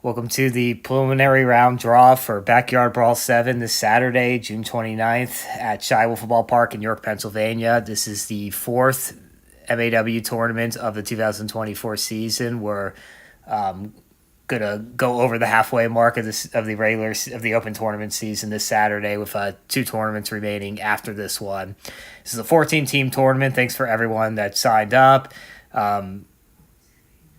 Welcome to the preliminary round draw for Backyard Brawl 7 this Saturday, June 29th at Shiloh Football Park in York, Pennsylvania. This is the fourth MAW tournament of the 2024 season. We're gonna go over the halfway mark of the open tournament season this Saturday with two tournaments remaining after this one. This is a 14-team tournament. Thanks for everyone that signed up.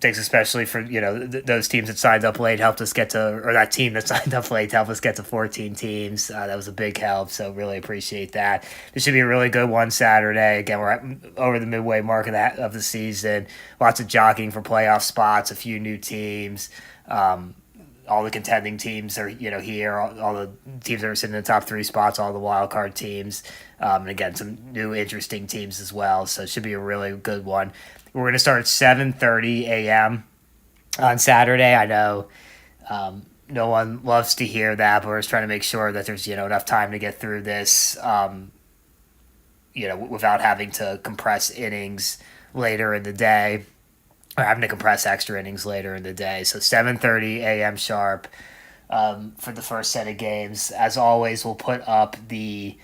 Thanks especially for those teams that signed up late helped us get to, or that team that signed up late helped us get to 14 teams. That was a big help, so really appreciate that. This should be a really good one Saturday. Again, we're over the midway mark of the season. Lots of jockeying for playoff spots, a few new teams. All the contending teams are here. All the teams that are sitting in the top three spots, all the wild card teams, and again some new interesting teams as well. So it should be a really good one. We're going to start at 7:30 a.m. on Saturday. I know no one loves to hear that, but we're just trying to make sure that there's enough time to get through this, without having to compress innings later in the day, or having to compress extra innings later in the day. So 7:30 a.m. sharp for the first set of games. As always, we'll put up the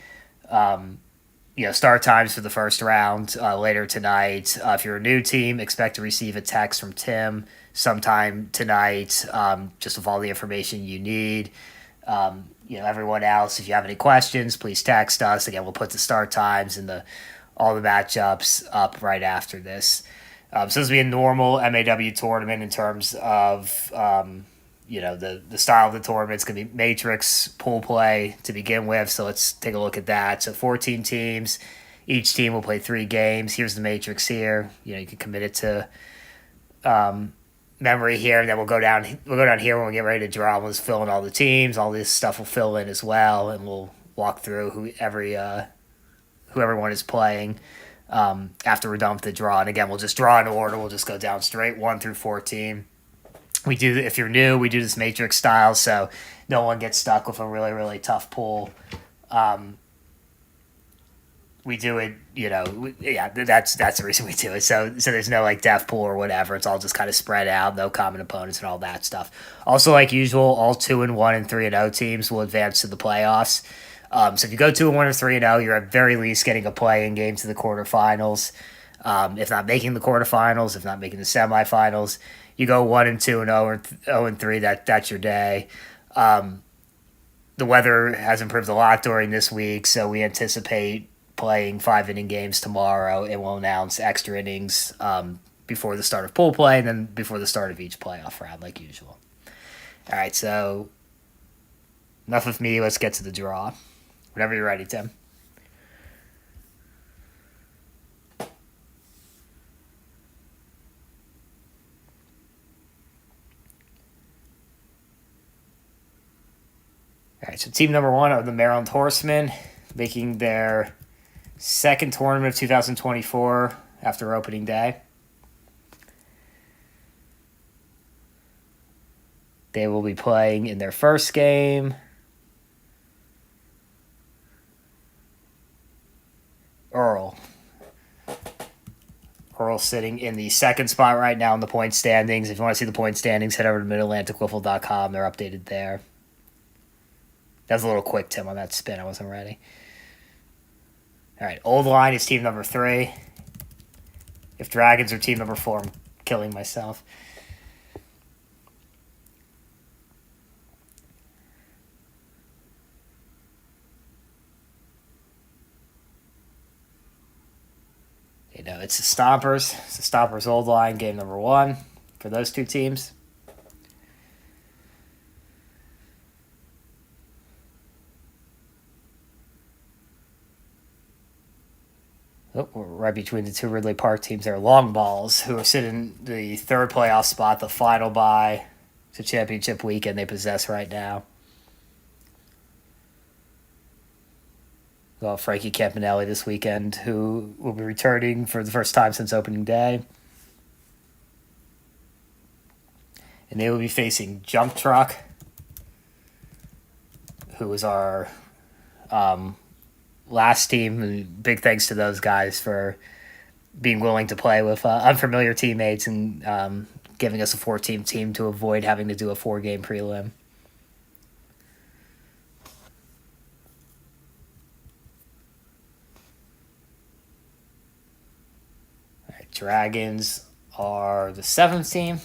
start times for the first round later tonight. If you're a new team, expect to receive a text from Tim sometime tonight, just with all the information you need. Everyone else, if you have any questions, please text us. Again, we'll put the start times and all the matchups up right after this. So this will be a normal MAW tournament in terms of the style of the tournament. It's going to be matrix pool play to begin with, so let's take a look at that. So 14 teams. Each team will play 3 games. Here's the matrix here. You can commit it to memory here, and then we'll go down here when we get ready to draw. We'll just fill in all the teams. All this stuff will fill in as well, and we'll walk through who everyone is playing after we're done with the draw. And again, we'll just draw in order. We'll just go down straight 1 through 14. If you're new, we do this matrix style, so no one gets stuck with a really, really tough pool. We do it, that's the reason we do it. So there's no death pool or whatever. It's all just kind of spread out, no common opponents and all that stuff. Also, like usual, all 2-1 and 3-0 teams will advance to the playoffs. So if you go 2-1 or 3-0, you're at very least getting a play-in game to the quarterfinals. If not making the quarterfinals, if not making the semifinals. You go 1-2 and 0-3. That's your day. The weather has improved a lot during this week, so we anticipate playing 5-inning games tomorrow, and we'll announce extra innings before the start of pool play and then before the start of each playoff round, like usual. All right, so enough of me. Let's get to the draw. Whenever you're ready, Tim. All right, so team number 1 are the Maryland Horsemen, making their second tournament of 2024 after opening day. They will be playing in their first game Earl sitting in the second spot right now in the point standings. If you want to see the point standings, head over to midatlanticwiffle.com. They're updated there. That was a little quick, Tim, on that spin. I wasn't ready. All right, Old Line is team number 3. If Dragons are team number 4, I'm killing myself. It's the Stompers. It's the Stompers Old Line, game number 1 for those two teams. Oh, we're right between the two Ridley Park teams there. Long Balls, who are sitting in the third playoff spot, the final bye to championship weekend they possess right now. Well, Frankie Campanelli this weekend, who will be returning for the first time since opening day. And they will be facing Jump Truck, who was our last team. And big thanks to those guys for being willing to play with unfamiliar teammates and giving us a 4-team team to avoid having to do a 4-game prelim. All right, Dragons are the 7th team.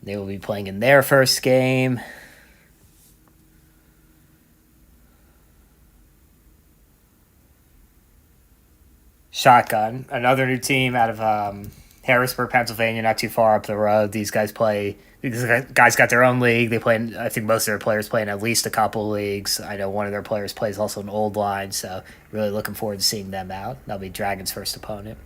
They will be playing in their first game. Shotgun, another new team out of Harrisburg, Pennsylvania, not too far up the road. These guys got their own league. They play I think most of their players play in at least a couple leagues. I know one of their players plays also an old line, so really looking forward to seeing them out. That'll be Dragons' first opponent.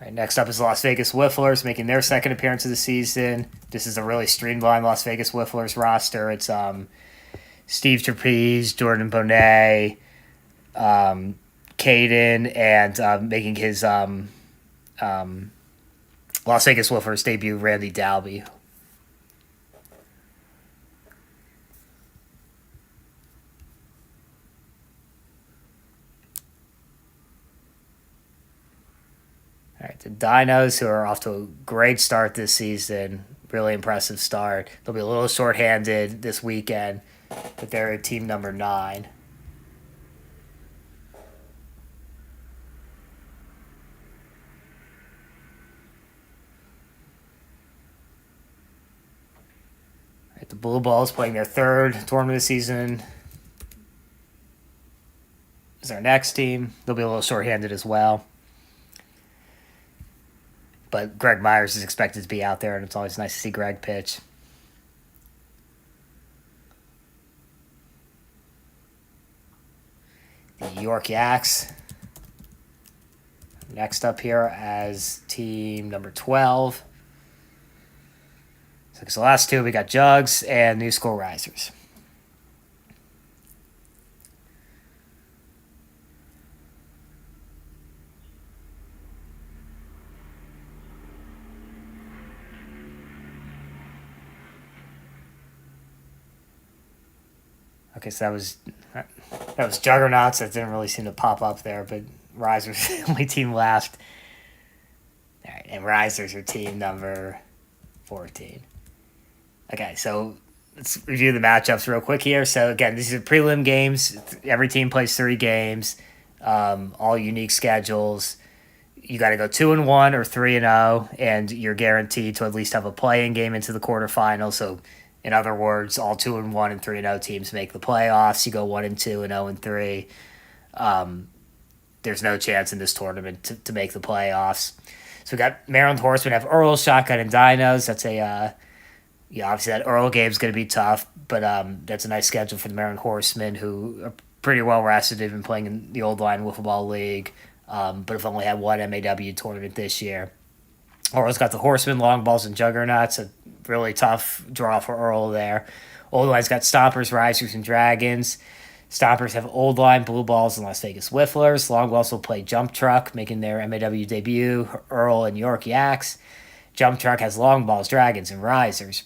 All right, next up is Las Vegas Whifflers, making their second appearance of the season. This is a really streamlined Las Vegas Whifflers roster. It's Steve Trapeze, Jordan Bonet, Caden, and making his Las Vegas Whifflers debut, Randy Dalby. All right, the Dinos, who are off to a great start this season, really impressive start. They'll be a little shorthanded this weekend, but they're team number 9. All right, the Blue Balls playing their 3rd tournament of the season is our next team. They'll be a little shorthanded as well. But Greg Myers is expected to be out there, and it's always nice to see Greg pitch. The York Yaks. Next up here as team number 12. So the last two, we got Jugs and New School Risers. Okay, so that was Juggernauts. That didn't really seem to pop up there, but Risers the only team left. All right, and Risers are team number 14. Okay, so let's review the matchups real quick here. So again, these are prelim games. Every team plays 3 games, all unique schedules. You got to go 2-1 or 3-0, and you're guaranteed to at least have a play-in game into the quarterfinals. So in other words, all 2-1 and 3-0 teams make the playoffs. You go 1-2 and 0-3. There's no chance in this tournament to make the playoffs. So we got Maryland Horsemen have Earl, Shotgun, and Dinos. That's obviously that Earl game's going to be tough, but that's a nice schedule for the Maryland Horsemen, who are pretty well rested. They've been playing in the Old Line Wiffle Ball League, but have only had one MAW tournament this year. Earl's got the Horsemen, Long Balls, and Juggernauts. A really tough draw for Earl there. Old Line's got Stompers, Risers, and Dragons. Stompers have Old Line, Blue Balls, and Las Vegas Whifflers. Long Balls will play Jump Truck, making their MAW debut, Earl and York Yaks. Jump Truck has Long Balls, Dragons, and Risers.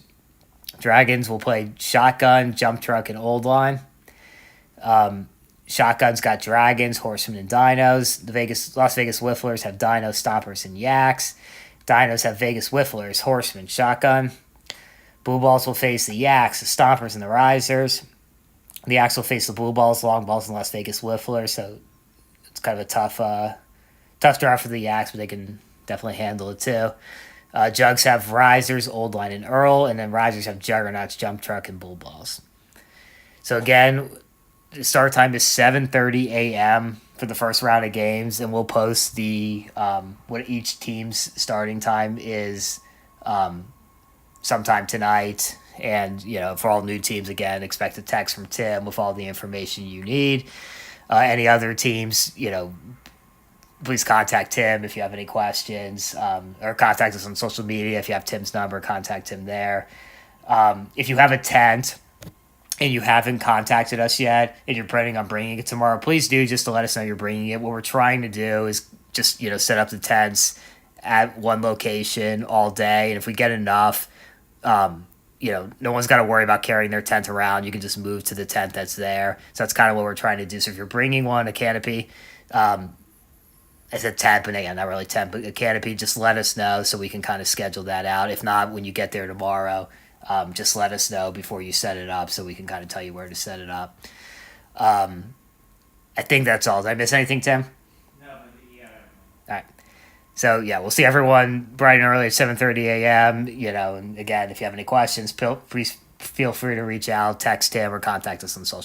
Dragons will play Shotgun, Jump Truck, and Old Line. Shotgun's got Dragons, Horsemen, and Dinos. The Las Vegas Whifflers have Dinos, Stompers, and Yaks. Dinos have Vegas Whifflers, Horsemen, Shotgun. Blue Balls will face the Yaks, the Stompers, and the Risers. The Yaks will face the Blue Balls, Long Balls, and Las Vegas Whifflers. So it's kind of a tough draw for the Yaks, but they can definitely handle it too. Jugs have Risers, Old Line, and Earl, and then Risers have Juggernauts, Jump Truck, and Blue Balls. So again, the start time is 7:30 a.m. for the first round of games, and we'll post the what each team's starting time is sometime tonight. And for all new teams, again, expect a text from Tim with all the information you need. Any other teams, please contact Tim if you have any questions, or contact us on social media. If you have Tim's number, contact him there. If you have a tent and you haven't contacted us yet and you're planning on bringing it tomorrow, please do, just to let us know you're bringing it. What we're trying to do is just, set up the tents at one location all day. And if we get enough, no one's got to worry about carrying their tent around. You can just move to the tent that's there. So that's kind of what we're trying to do. So if you're bringing a canopy, I said tent, but again, not really tent, but a canopy, just let us know so we can kind of schedule that out. If not, when you get there tomorrow, just let us know before you set it up so we can kind of tell you where to set it up. I think that's all. Did I miss anything, Tim? No, but yeah. All right. So yeah, we'll see everyone bright and early at 7:30 a.m. And again, if you have any questions, please feel free to reach out, text Tim, or contact us on social.